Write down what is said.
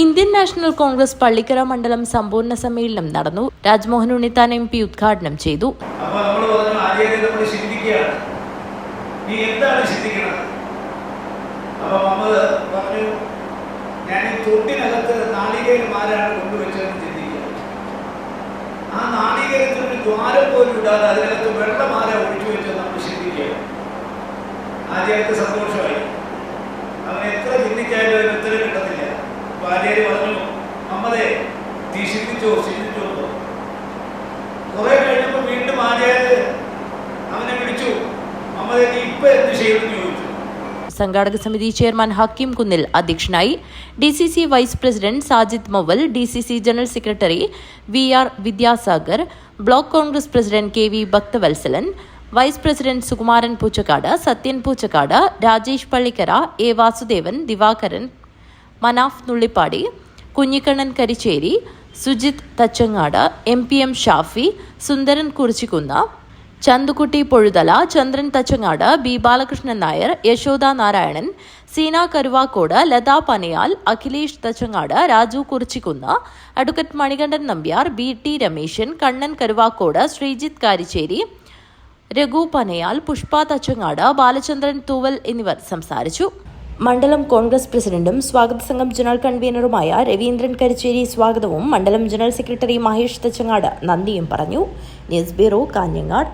Indian national Congress Pallikkara മണ്ഡലം സമ്പൂർണ്ണ സമ്മേളനം നടന്നു. രാജ്മോഹൻ ഉണ്ണിത്താൻ MP ഉദ്ഘാടനം ചെയ്തു. ആ നാളികേരത്തിന് ദ്വാരം പോലും ഇടാതെ അതിനകത്ത് വെള്ളമാല ഒഴിച്ചു വെച്ച് നമ്മൾ ചിന്തിക്കുക. ആര്യാർക്ക് സന്തോഷമായി. അവൻ എത്ര ചിന്തിച്ചാലും അതിന് ഉത്തരം കിട്ടത്തില്ല. അപ്പൊ ആര്യാര് പറഞ്ഞു, നമ്മളെ നീ ചിന്തിച്ചോ. കുറെ കഴിഞ്ഞപ്പോൾ വീണ്ടും ആര്യാര് അവനെ വിളിച്ചു, നമ്മളെ നീ ഇപ്പൊ എന്ത് ചെയ്യുമെന്ന് ചോദിച്ചു. സംഘാടക സമിതി ചെയർമാൻ ഹക്കീം കുന്നിൽ അധ്യക്ഷനായി. DCC vice president Sajid Moval, DCC general secretary VR Vidyasagar, block Congress president KV Bhakthavalsalan, vice president Sukumaran Poochakkad, Sathyan Poochakkad, Rajesh Pallikkara, A Vasudevan, Divakaran, Manaf Nullippady, Kunhikannan Karicheri, Sujith Thachangad, MPM Shafi, Sundaran Kurichikkunnu, Chandukutty Pozhuthala, Chandran Thachangad, B Balakrishnan Nair, Yashoda Narayanan, Seena Karuvakkode, Latha Panayal, Akhilesh Thachangad, Raju Kurichikkunnu, advocate Manikandan Nambiar, BT Rameshan, Kannan Karuvakkode, Sreejith Karicheri, Raghu Panayal, Pushpa Thachangad, Balachandran തൂവൽ എന്നിവർ സംസാരിച്ചു. മണ്ഡലം കോൺഗ്രസ് പ്രസിഡന്റും സ്വാഗത സംഘം ജനറൽ കൺവീനറുമായ രവീന്ദ്രൻ കരിച്ചേരി സ്വാഗതവും മണ്ഡലം ജനറൽ സെക്രട്ടറി മഹേഷ് തച്ചങ്ങാട് നന്ദിയും പറഞ്ഞു. News bureau, Kanhangad.